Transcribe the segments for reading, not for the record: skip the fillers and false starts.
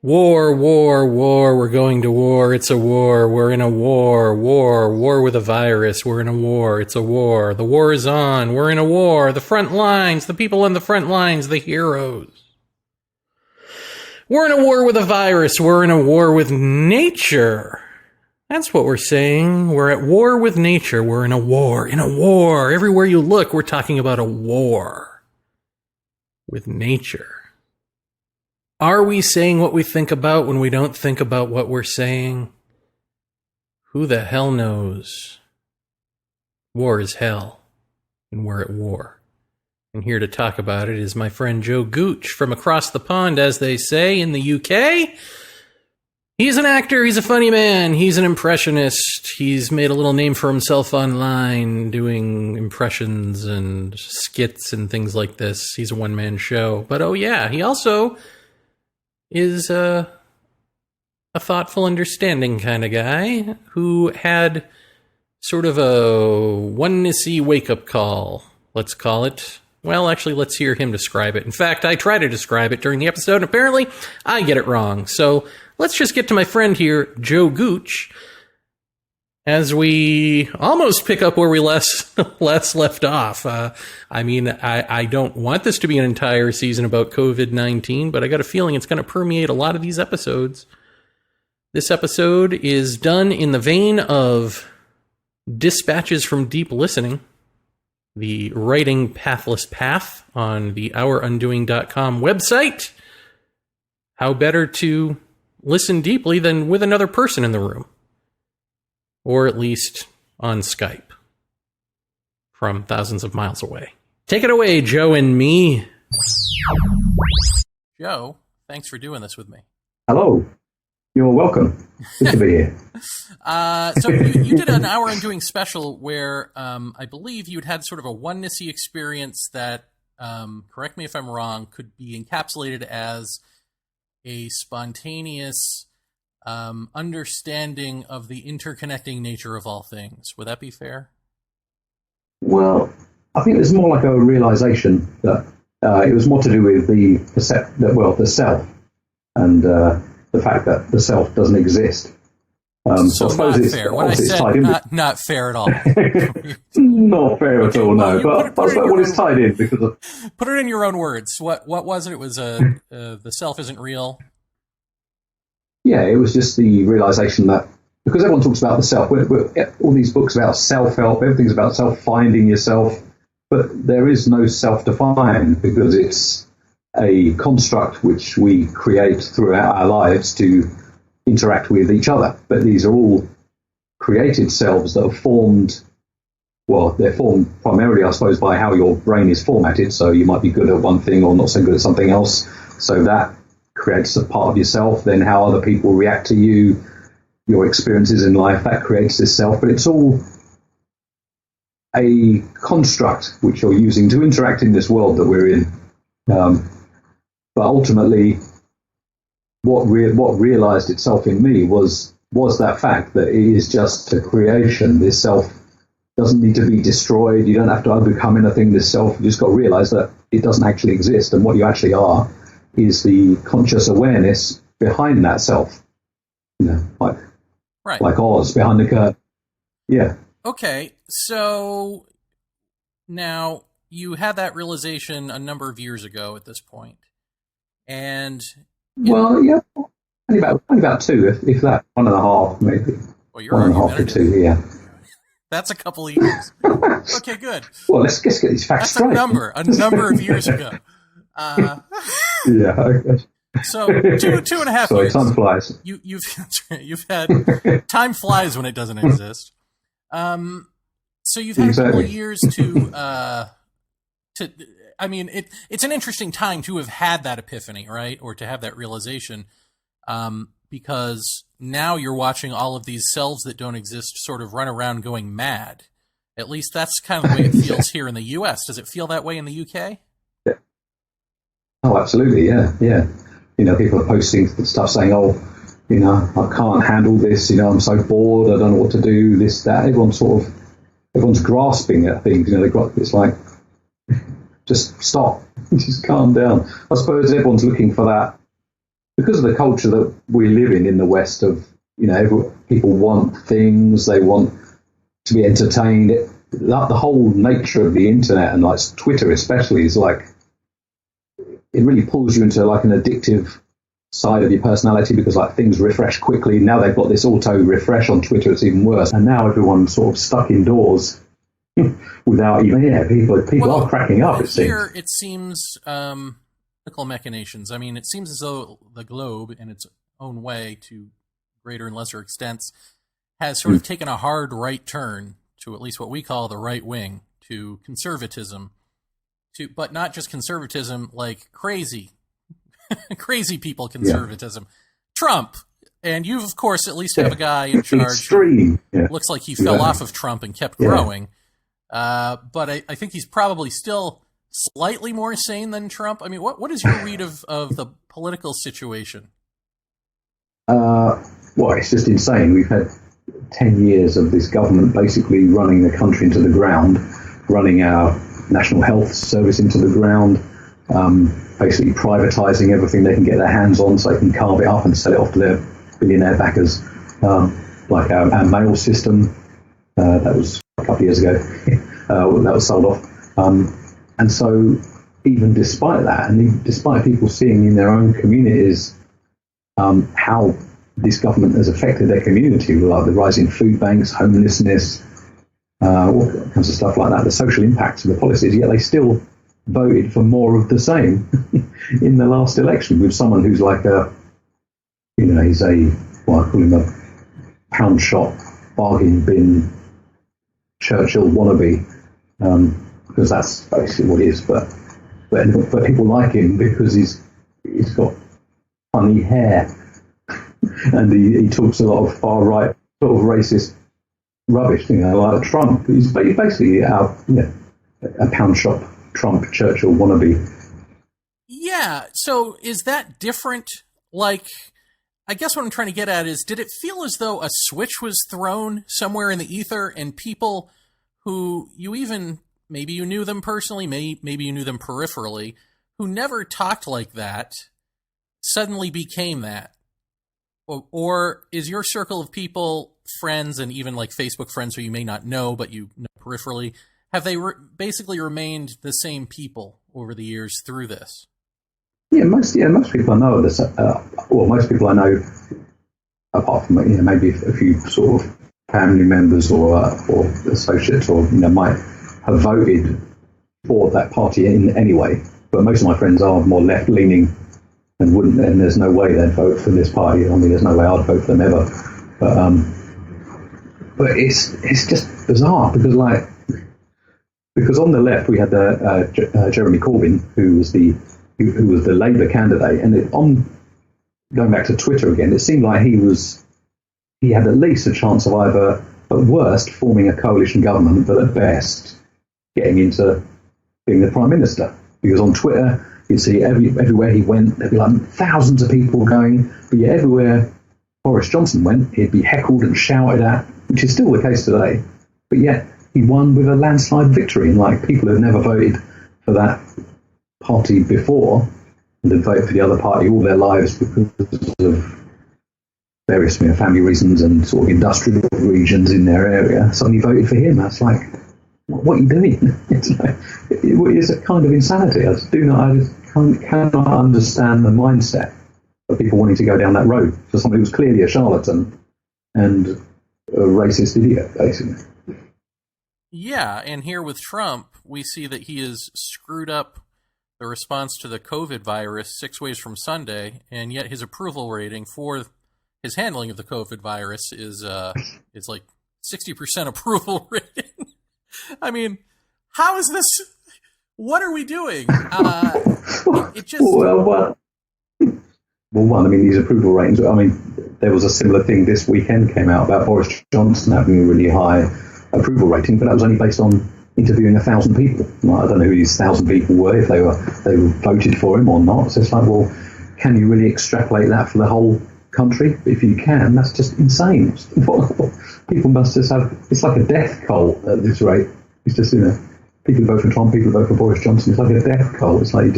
War, war, war, we're going to war, it's a war, we're in a war, war with a virus, we're in a war, it's a war, the war is on, we're in a war, the front lines, the people on the front lines, the heroes. We're in a war with a virus, we're in a war with nature. That's what we're saying, we're at war with nature, we're in a war, everywhere you look, we're talking about a war with nature. Are we saying what we think about when we don't think about what we're saying? Who the hell knows? War is hell, and we're at war. And here to talk about it is my friend Joe Gooch from across the pond, as they say, in the UK. He's an actor, he's a funny man, he's an impressionist. He's made a little name for himself online, doing impressions and skits and things like this. He's a one-man show. But oh yeah, he also is a thoughtful, understanding kind of guy who had sort of a oneness-y wake-up call, let's call it. Well, actually, let's hear him describe it. In fact, I try to describe it during the episode, and apparently I get it wrong. So let's just get to my friend here, Joe Gooch, as we almost pick up where we last left off. I don't want this to be an entire season about COVID-19, but I got a feeling it's going to permeate a lot of these episodes. This episode is done in the vein of Dispatches from Deep Listening, the Writing Pathless Path on the OurUndoing.com website. How better to listen deeply than with another person in the room? Or at least on Skype from thousands of miles away. Take it away, Joe and me. Joe, thanks for doing this with me. Hello. You're welcome. Good to be here. So you did an Hour Undoing special where I believe you'd had sort of a oneness-y experience that, correct me if I'm wrong, could be encapsulated as a spontaneous understanding of the interconnecting nature of all things. Would that be fair? Well, I think it's more like a realization that it was more to do with the self, and the fact that the self doesn't exist. So not fair. When I said not fair at all. Not fair at all, no. But what is tied in because of... Put it in your own words. What was it? It was the self isn't real. Yeah, it was just the realization that, because everyone talks about the self, all these books about self-help, everything's about self-finding yourself, but there is no self-defined because it's a construct which we create throughout our lives to interact with each other. But these are all created selves that are formed, well, they're formed primarily, I suppose, by how your brain is formatted. So you might be good at one thing or not so good at something else. So that creates a part of yourself. Then how other people react to you, your experiences in life, that creates this self. But it's all a construct which you're using to interact in this world that we're in. But ultimately, what realized itself in me was that fact that it is just a creation. This self doesn't need to be destroyed. You don't have to overcome anything. This self, you just got to realize that it doesn't actually exist, and what you actually are is the conscious awareness behind that self. You know, like Oz behind the curtain. Yeah. Okay, so now you had that realization a number of years ago at this point, and yeah, only about two, if that, 1.5 maybe. Well, you're 1.5 to 2, yeah. That's a couple of years. Okay, good. Well, let's get these facts straight. That's a number of years ago. Yeah. Okay. So 2.5 years. Time flies. You've had time flies when it doesn't exist. So you've had a couple of years to. I mean, it's an interesting time to have had that epiphany, right, or to have that realization, because now you're watching all of these selves that don't exist sort of run around going mad. At least that's kind of the way it feels here in the U.S. Does it feel that way in the UK? Yeah. Oh, absolutely, yeah. You know, people are posting stuff saying, oh, you know, I can't handle this, you know, I'm so bored, I don't know what to do, this, that. Everyone's sort of everyone's grasping at things. It's like, just stop, just calm down. I suppose everyone's looking for that because of the culture that we live in the West. Of people want things, they want to be entertained. The whole nature of the internet and like Twitter especially is like, it really pulls you into like an addictive side of your personality because like things refresh quickly. Now they've got this auto refresh on Twitter, it's even worse. And now everyone's sort of stuck indoors without even, people are cracking up, it here seems. It seems political machinations. I mean, it seems as though the globe in its own way to greater and lesser extents has sort of taken a hard right turn to at least what we call the right wing, to conservatism, but not just conservatism like crazy people conservatism. Yeah. Trump, and you of course at least have a guy in charge extreme. Who looks like he fell off of Trump and kept growing. But I think he's probably still slightly more sane than Trump. I mean, what is your read of the political situation? Well, it's just insane. We've had 10 years of this government basically running the country into the ground, running our National Health Service into the ground, basically privatising everything they can get their hands on so they can carve it up and sell it off to their billionaire backers, like our mail system. That was a couple of years ago. That was sold off. And so even despite that, and despite people seeing in their own communities how this government has affected their community, like the rise in food banks, homelessness, all kinds of stuff like that, the social impacts of the policies, yet they still voted for more of the same in the last election with someone who's like he's I call him a pound shop, bargain bin, Churchill wannabe, because that's basically what he is. But people like him because he's got funny hair. And he talks a lot of far right sort of racist rubbish, like Trump. He's basically a pound shop Trump Churchill wannabe. Yeah. So is that different? Like, I guess what I'm trying to get at is, did it feel as though a switch was thrown somewhere in the ether and people who maybe you knew them personally, maybe you knew them peripherally, who never talked like that, suddenly became that? Or is your circle of people, friends, and even like Facebook friends who you may not know, but you know peripherally, have they basically remained the same people over the years through this? Yeah, most people I know are this. Most people I know, apart from maybe a few sort of family members or associates, or might have voted for that party in anyway. But most of my friends are more left leaning. And there's no way they'd vote for this party. I mean, there's no way I'd vote for them ever. But it's just bizarre because on the left we had Jeremy Corbyn, who was the Labour candidate, and going back to Twitter again, it seemed like he had at least a chance of either, at worst, forming a coalition government, but at best getting into being the Prime Minister. Because on Twitter, you'd see everywhere he went, there'd be like thousands of people going, but yet everywhere Boris Johnson went, he'd be heckled and shouted at, which is still the case today. But yet he won with a landslide victory, and like people who've never voted for that party before and had voted for the other party all their lives because of various family reasons and sort of industrial regions in their area, suddenly voted for him. That's like, what are you doing? It's a kind of insanity. I cannot understand the mindset of people wanting to go down that road for somebody who's clearly a charlatan and a racist idiot, basically. Yeah, and here with Trump, we see that he has screwed up the response to the COVID virus 6 ways from Sunday, and yet his approval rating for his handling of the COVID virus is like 60% approval rating. I mean, how is this? What are we doing? It just... Well, one, I mean, these approval ratings, I mean, there was a similar thing this weekend came out about Boris Johnson having a really high approval rating, but that was only based on interviewing 1,000 people. Like, I don't know who these 1,000 people were, if they voted for him or not. So it's like, well, can you really extrapolate that for the whole country, if you can. That's just insane. People must just have, it's like a death cult at this rate. It's just, people vote for Trump, people vote for Boris Johnson. It's like a death cult. It's like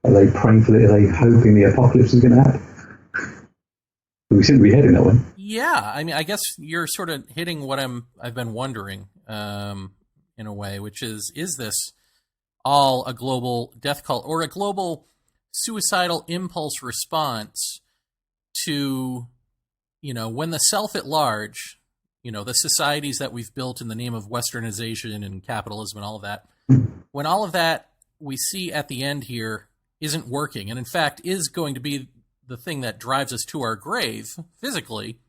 are they praying for it? Are they hoping the apocalypse is going to happen? We seem to be heading that way. Yeah, I mean, I guess you're sort of hitting what I've been wondering, in a way, which is this all a global death cult or a global suicidal impulse response to, when the self at large, the societies that we've built in the name of westernization and capitalism and all of that, when all of that we see at the end here isn't working, and in fact is going to be the thing that drives us to our grave physically,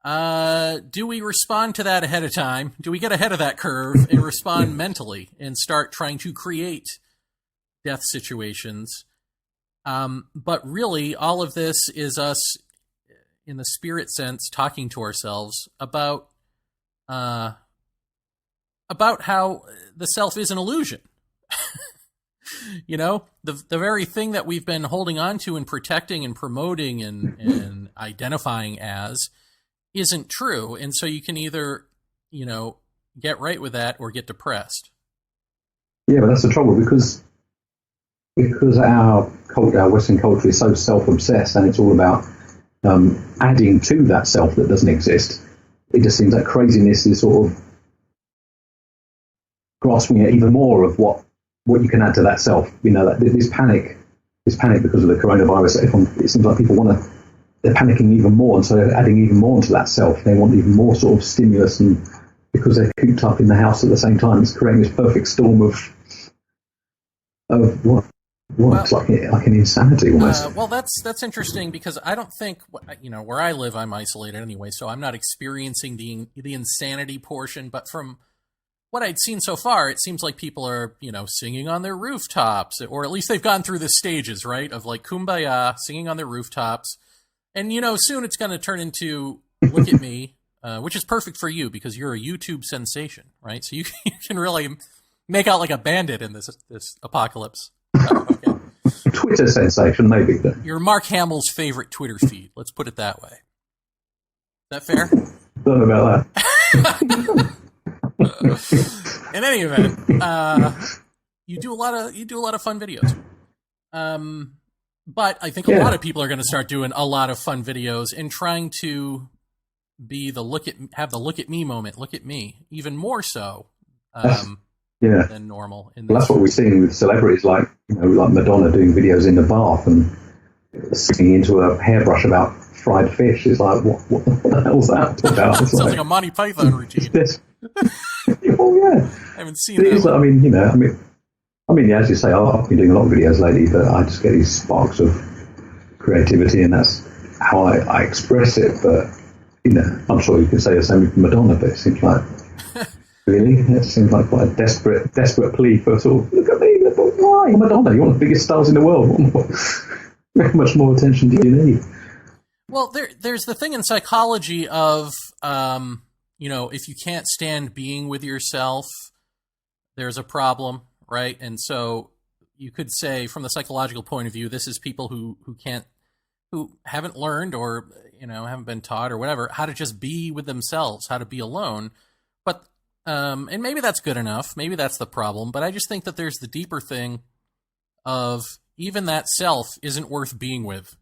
do we respond to that ahead of time? Do we get ahead of that curve and respond mentally and start trying to create death situations? But really, all of this is us, in the spirit sense, talking to ourselves about how the self is an illusion. The very thing that we've been holding on to and protecting and promoting and identifying as isn't true. And so you can either, get right with that or get depressed. Yeah, but that's the trouble because our Western culture is so self-obsessed and it's all about adding to that self that doesn't exist. It just seems like craziness is sort of grasping at even more of what you can add to that self. This panic because of the coronavirus. It seems like people they're panicking even more, and so they're adding even more into that self. They want even more sort of stimulus, and because they're cooped up in the house at the same time, it's creating this perfect storm of what it's like an insanity almost. Well, that's interesting because I don't think where I live, I'm isolated anyway, so I'm not experiencing the insanity portion. But from what I'd seen so far, it seems like people are singing on their rooftops, or at least they've gone through the stages, right, of like Kumbaya, singing on their rooftops. And, soon it's going to turn into Look at Me, which is perfect for you because you're a YouTube sensation, right? So you can really make out like a bandit in this apocalypse. Okay. Twitter sensation, maybe. You're Mark Hamill's favorite Twitter feed. Let's put it that way. Is that fair? Don't know about that. In any event, you do a lot of fun videos. But I think a lot of people are going to start doing a lot of fun videos and trying to be have the look at me moment, look at me, even more so than normal. That's what we're seeing with celebrities like Madonna doing videos in the bath and singing into a hairbrush about fried fish. It's like, what the hell's that about? Sounds like a Monty Python routine. Oh yeah, I haven't seen that. As you say, I've been doing a lot of videos lately, but I just get these sparks of creativity, and that's how I express it. But I'm sure you can say the same with Madonna, but it seems like really, it seems like quite a desperate plea for sort of look at me, why Madonna? You're one of the biggest stars in the world. How much more attention do you need? Well, there's the thing in psychology of if you can't stand being with yourself, there's a problem. Right. And so you could say from the psychological point of view, this is people who haven't learned or, haven't been taught or whatever, how to just be with themselves, how to be alone. But and maybe that's good enough. Maybe that's the problem. But I just think that there's the deeper thing of even that self isn't worth being with.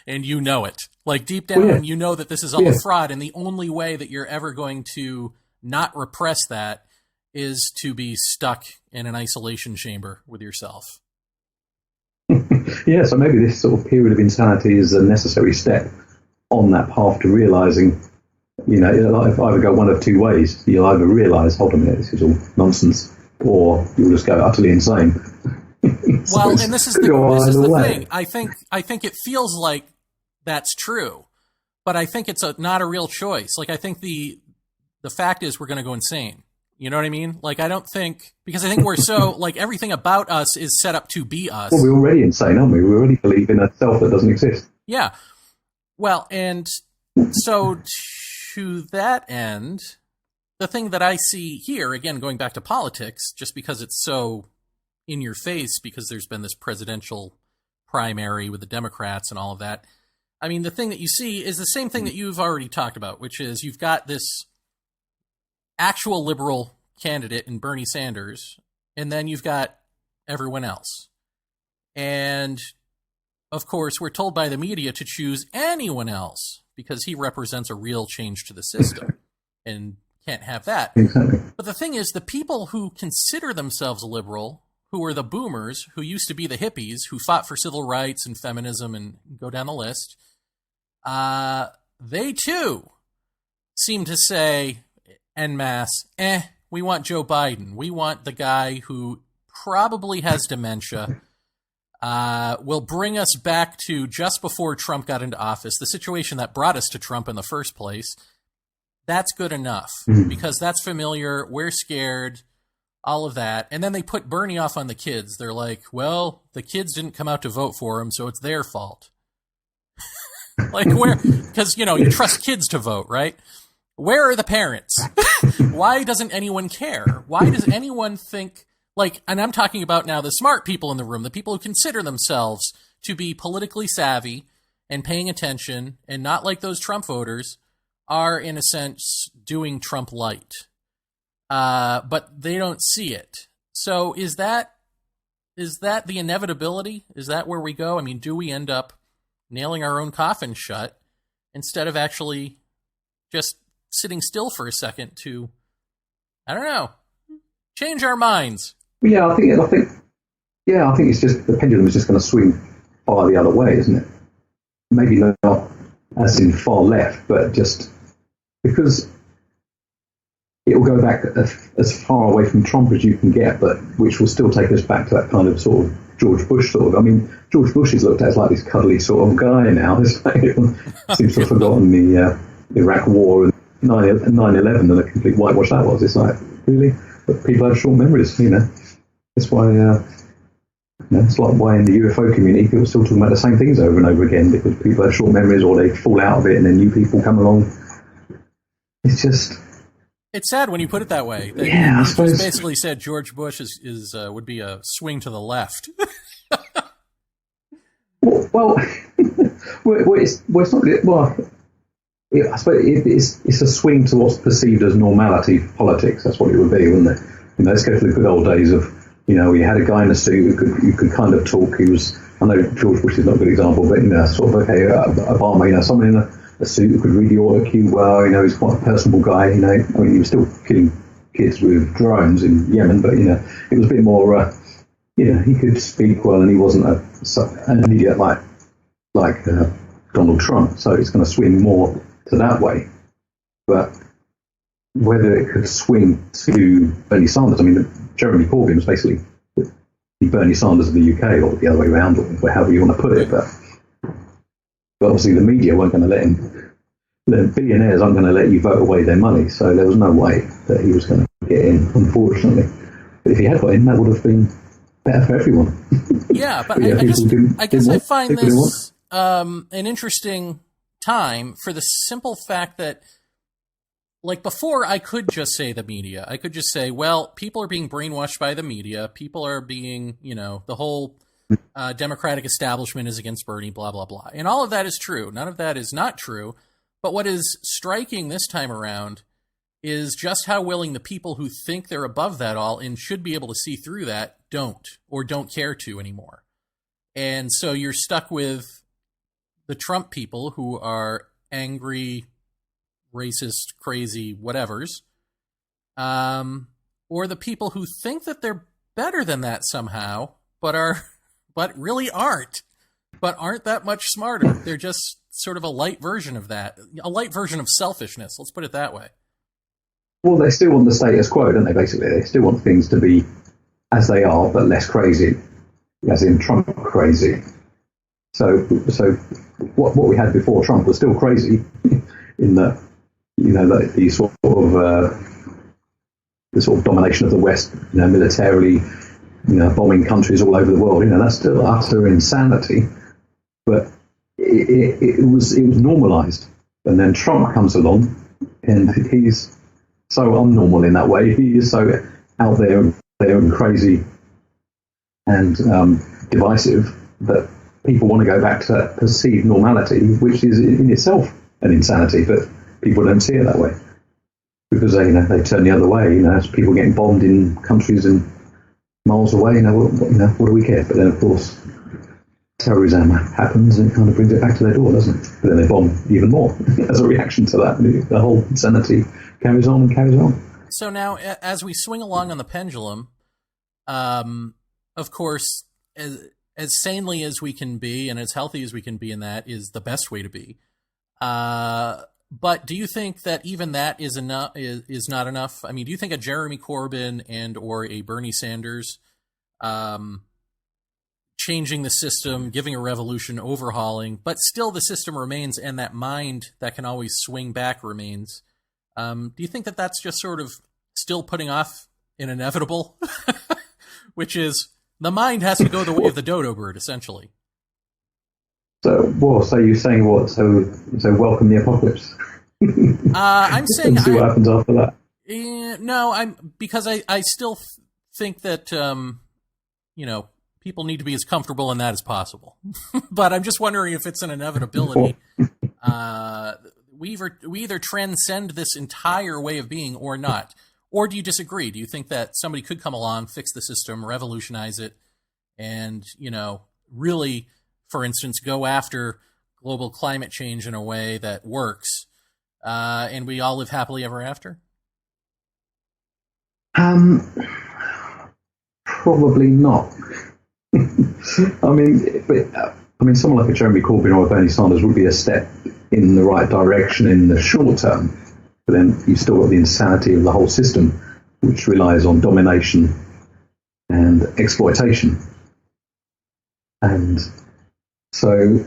And it. Like deep down, you know that this is all a fraud. And the only way that you're ever going to not repress that is to be stuck in an isolation chamber with yourself. Yeah, so maybe this sort of period of insanity is a necessary step on that path to realising, it'll either go one of two ways. You'll either realise, hold on a minute, this is all nonsense, or you'll just go utterly insane. Well, and this is the thing. I think it feels like that's true, but I think it's not a real choice. Like, I think the fact is we're going to go insane. You know what I mean? Like, I think we're so, like, everything about us is set up to be us. Well, we're already insane, aren't we? We already believe in a self that doesn't exist. Yeah. Well, and so to that end, the thing that I see here, again, going back to politics, just because it's so in your face, because there's been this presidential primary with the Democrats and all of that, I mean, the thing that you see is the same thing that you've already talked about, which is you've got this actual liberal candidate in Bernie Sanders, and then you've got everyone else. And, of course, we're told by the media to choose anyone else because he represents a real change to the system and can't have that. Exactly. But the thing is, the people who consider themselves liberal, who are the boomers, who used to be the hippies, who fought for civil rights and feminism and go down the list, they too seem to say en masse, we want Joe Biden. We want the guy who probably has dementia, will bring us back to just before Trump got into office, the situation that brought us to Trump in the first place. That's good enough because that's familiar. We're scared, all of that. And then they put Bernie off on the kids. They're like, well, the kids didn't come out to vote for him, so it's their fault. Like, where? Because, you trust kids to vote, right? Where are the parents? Why doesn't anyone care? Why does anyone think, and I'm talking about now the smart people in the room, the people who consider themselves to be politically savvy and paying attention and not like those Trump voters, are, in a sense, doing Trump light. But they don't see it. So is that the inevitability? Is that where we go? I mean, do we end up nailing our own coffin shut instead of actually just sitting still for a second to, I don't know, change our minds? Yeah, I think it's just the pendulum is just going to swing far the other way, isn't it? Maybe not as in far left, but just because it will go back as far away from Trump as you can get, but which will still take us back to that kind of sort of George Bush sort of. I mean, George Bush is looked at as like this cuddly sort of guy now. It's like, seems to have forgotten the Iraq War and 9/11 and a complete whitewash that was. It's like, really? But people have short memories, That's why, it's like why in the UFO community people are still talking about the same things over and over again, because people have short memories or they fall out of it and then new people come along. It's just... It's sad when you put it that way. Yeah, I suppose. Just basically said George Bush would be a swing to the left. well, it's not. I suppose it's a swing to what's perceived as normality politics. That's what it would be, wouldn't it? Let's go to the good old days of, we had a guy in a suit who could kind of talk. He was, I know George Bush is not a good example, but sort of Obama, someone in a suit who could read the order queue well. He's quite a personable guy. He was still killing kids with drones in Yemen, but it was a bit more. He could speak well, and he wasn't an idiot like Donald Trump. So it's going to swing more to that way. But whether it could swing to Bernie Sanders, I mean, Jeremy Corbyn was basically the Bernie Sanders of the UK, or the other way around, or however you want to put it. But obviously the media weren't going to let him. The billionaires aren't going to let you vote away their money, so there was no way that he was going to get in, unfortunately. But if he had got in, that would have been better for everyone. Yeah, but I guess I find this an interesting time for the simple fact that, before, I could just say the media. I could just say, well, people are being brainwashed by the media. People are being, the whole Democratic establishment is against Bernie, blah, blah, blah. And all of that is true. None of that is not true. But what is striking this time around is just how willing the people who think they're above that all and should be able to see through that don't care to anymore. And so you're stuck with the Trump people who are angry, racist, crazy, whatevers, or the people who think that they're better than that somehow, but really aren't that much smarter. They're just sort of a light version of that, a light version of selfishness. Let's put it that way. Well, they still want the status quo, don't they? Basically, they still want things to be as they are, but less crazy, as in Trump crazy. So what we had before Trump was still crazy, in that the sort of domination of the West, militarily, bombing countries all over the world. That's still utter insanity, but it was normalized. And then Trump comes along, and he's so unnormal in that way. He is so out there and crazy and divisive that people want to go back to that perceived normality, which is in itself an insanity, but people don't see it that way because they turn the other way. As people getting bombed in countries and miles away. What do we care? But then, of course, terrorism happens and it kind of brings it back to their door, doesn't it? But then they bomb even more as a reaction to that. The whole insanity carries on and carries on. So now, as we swing along on the pendulum, of course, as sanely as we can be and as healthy as we can be in that is the best way to be. But do you think that even that is enough? Is not enough? I mean, do you think a Jeremy Corbyn and or a Bernie Sanders changing the system, giving a revolution, overhauling, but still the system remains and that mind that can always swing back remains? Do you think that that's just sort of still putting off an inevitable, which is the mind has to go the way of the dodo bird, essentially? So you're saying what? So welcome the apocalypse. I'm saying and see what happens after that. No, because I still think that people need to be as comfortable in that as possible. But I'm just wondering if it's an inevitability. We either transcend this entire way of being or not. Or do you disagree? Do you think that somebody could come along, fix the system, revolutionize it, and really, for instance, go after global climate change in a way that works, and we all live happily ever after? Probably not. I mean, someone like a Jeremy Corbyn or a Bernie Sanders would be a step in the right direction in the short term, but then you've still got the insanity of the whole system, which relies on domination and exploitation. And so,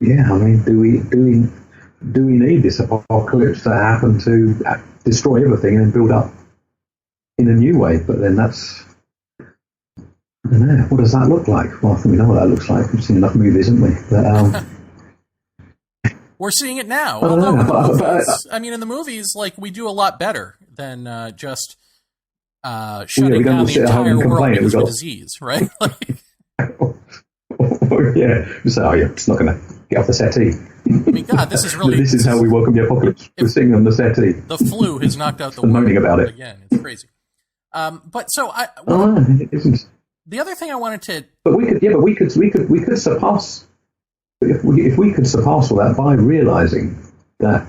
yeah, I mean, do we need this apocalypse to happen to destroy everything and build up in a new way? But then that's, I don't know, what does that look like? Well, I think we know what that looks like. We've seen enough movies, haven't we? But, we're seeing it now. In the movies, we do a lot better than just shutting down the entire world because of a disease, right? It's not going to get off the settee. I mean, God, this is really... this is how we welcome the apocalypse. We're sitting on the settee. The flu has knocked out the world. Moaning about it. Again, it's crazy. It isn't. The other thing I wanted to... But we could surpass... If we could surpass all that by realizing that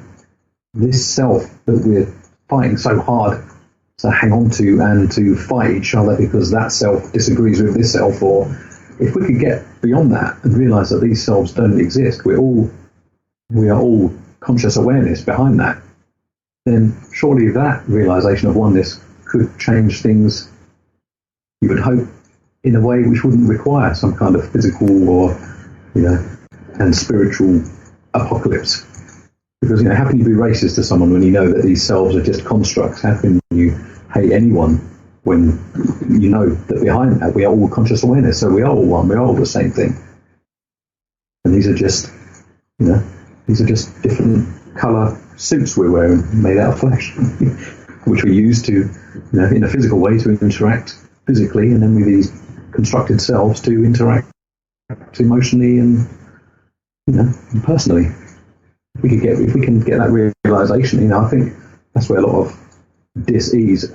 this self that we're fighting so hard to hang on to and to fight each other because that self disagrees with this self, or if we could get beyond that and realize that these selves don't exist, we are all conscious awareness behind that, then surely that realization of oneness could change things, you would hope, in a way which wouldn't require some kind of physical or and spiritual apocalypse. Because how can you be racist to someone when you know that these selves are just constructs? How can you hate anyone when you know that behind that we are all conscious awareness? So we are all one, we are all the same thing. And these are just different colour suits we're wearing made out of flesh, which we use to, in a physical way to interact physically, and then with these constructed selves to interact emotionally and personally. If we can get that realization, I think that's where a lot of dis-ease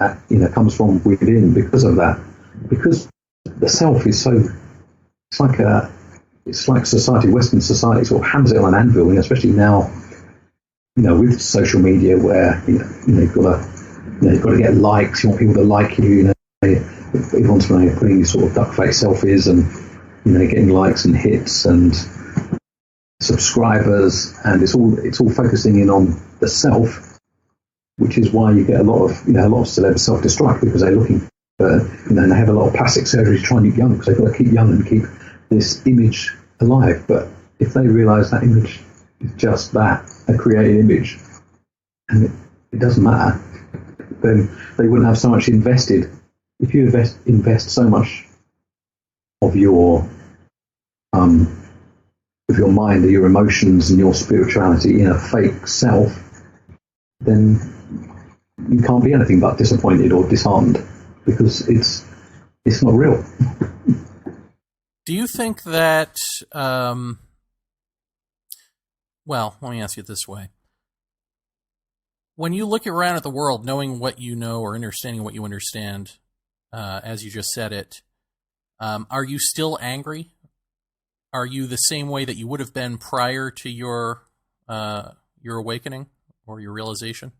comes from within, because of that. Because the self is so, it's like society, Western society sort of hammers it on an anvil, especially now, with social media where you've got to get likes, you want people to like you, everyone's putting these sort of duck-faced selfies and getting likes and hits and subscribers, and it's all focusing in on the self, which is why you get a lot of celebs self-destruct, because they're looking for, and they have a lot of plastic surgery to try and keep young, because they've got to keep young and keep this image alive. But if they realise that image is just that, a created image, and it doesn't matter, then they wouldn't have so much invested. If you invest so much of your mind, your emotions and your spirituality in a fake self, then you can't be anything but disappointed or disheartened, because it's not real. Do you think that, well, let me ask you it this way. When you look around at the world, knowing what you know or understanding what you understand, as you just said it, are you still angry? Are you the same way that you would have been prior to your awakening or your realization?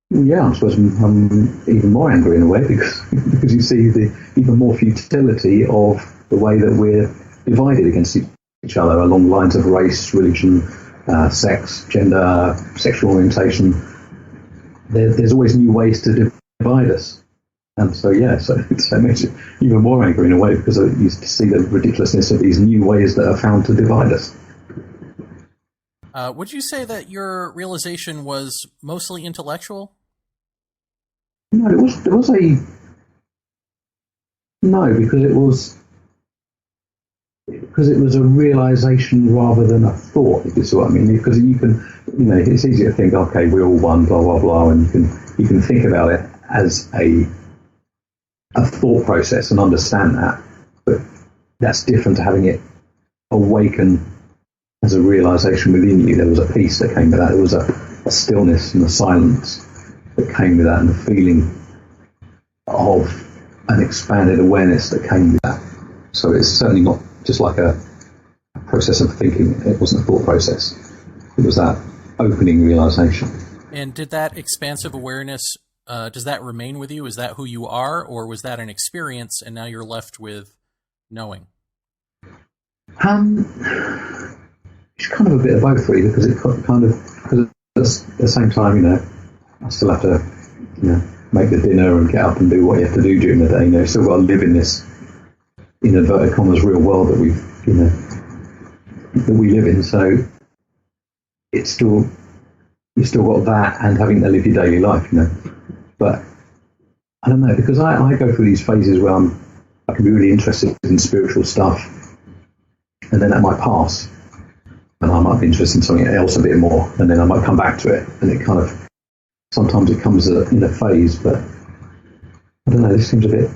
Yeah, I suppose I'm even more angry in a way because you see the even more futility of the way that we're divided against each other along lines of race, religion, sex, gender, sexual orientation. There's always new ways to divide us. And so, so it makes it even more angry in a way because you see the ridiculousness of these new ways that are found to divide us. Would you say that your realization was mostly intellectual? No, because it was a realization rather than a thought, if you see what I mean. Because you can, it's easy to think, okay, we're all one, blah blah blah, and you can think about it as a thought process and understand that, but that's different to having it awaken as a realization within you. There was a peace that came with that. There was a stillness and a silence that came with that, and a feeling of an expanded awareness that came with that. So it's certainly not just like a process of thinking. It wasn't a thought process. It was that opening realization. And did that expansive awareness, does that remain with you? Is that who you are, or was that an experience and now you're left with knowing? It's kind of a bit of both, really, because because at the same time, I still have to, make the dinner and get up and do what you have to do during the day. Still got to live in this, in inverted commas, real world that we live in. So it's still, you still got that and having to live your daily life, But I don't know, because I go through these phases where I can be really interested in spiritual stuff, and then that might pass, and I might be interested in something else a bit more, and then I might come back to it, and it kind of, sometimes it comes in a phase, but I don't know, this seems a bit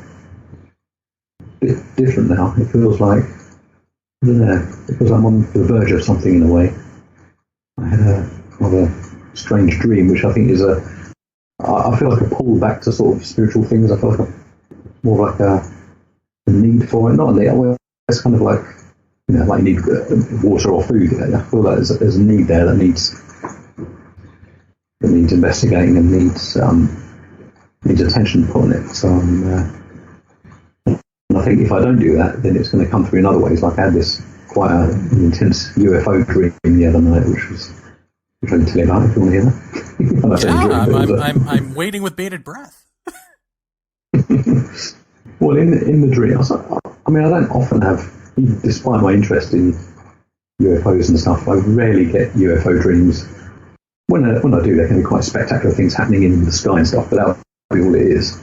different now. It feels like, I don't know, because I'm on the verge of something in a way. I had a strange dream, which I think is I feel like a pull back to sort of spiritual things. I feel like more like a need for it. Not a need, it's kind of like, like you need water or food. I feel like there's a need there that needs investigating and needs attention put on it. So I think if I don't do that, then it's going to come through in other ways. Like I had this quite an intense UFO dream the other night, which I can tell you about if you want to hear that. I'm waiting with bated breath. Well, in the dream, I don't often have, despite my interest in UFOs and stuff, I rarely get UFO dreams. When I do, there can be quite spectacular things happening in the sky and stuff, but that would be all it is.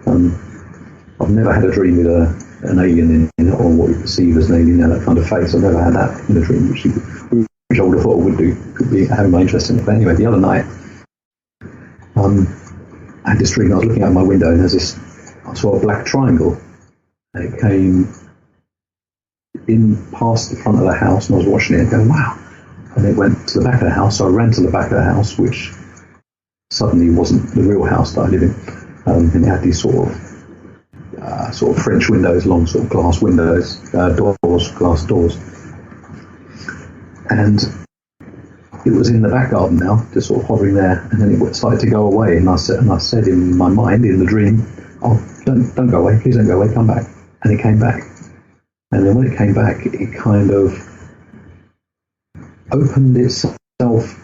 I've never had a dream with an alien in it, or what we perceive as an alien, that kind of face. I've never had that in a dream, which I would have thought could be having my interest in it. But anyway, the other night, I had this dream. I was looking out my window, and I saw a black triangle, and it came in past the front of the house, and I was watching it and going, wow. And it went to the back of the house, so I ran to the back of the house, which suddenly wasn't the real house that I live in. And it had these sort of French windows, long sort of glass windows, glass doors. And it was in the back garden now, just sort of hovering there, and then it started to go away. And I said in my mind, in the dream, "Oh, don't go away! Please don't go away! Come back!" And it came back. And then when it came back, it kind of opened itself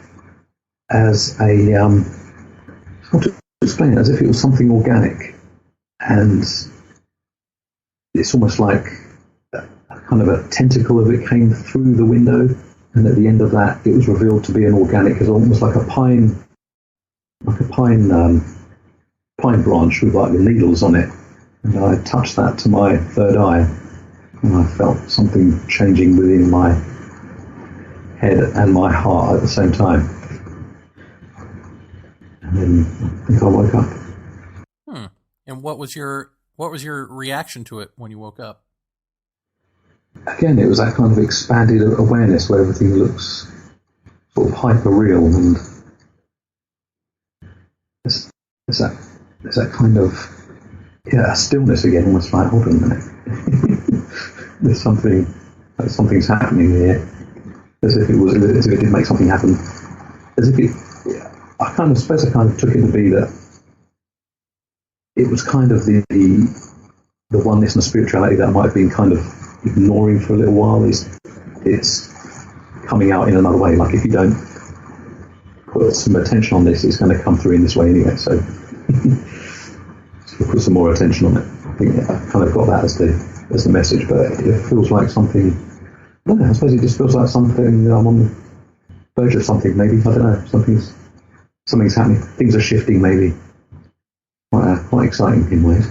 as a how to explain it, as if it was something organic, and it's almost like kind of a tentacle of it came through the window. And at the end of that, it was revealed to be an organic, it's almost like a pine branch with like the needles on it. And I touched that to my third eye, and I felt something changing within my head and my heart at the same time. And then I think I woke up. And what was your reaction to it when you woke up? again, it was that kind of expanded awareness where everything looks sort of hyper real, and there's that kind of stillness again, almost like, hold on a minute, there's something's happening here, as if it did make something happen, as if it. I kind of took it to be that it was kind of the oneness and spirituality that I might have been kind of ignoring for a little while. It's coming out in another way. Like if you don't put some attention on this, it's going to come through in this way anyway. So we'll put some more attention on it. I think I kind of got that as the message, but it feels like something. I don't know. I suppose it just feels like something. I'm on the verge of something. Maybe, I don't know. Something's happening. Things are shifting. Maybe quite exciting in ways.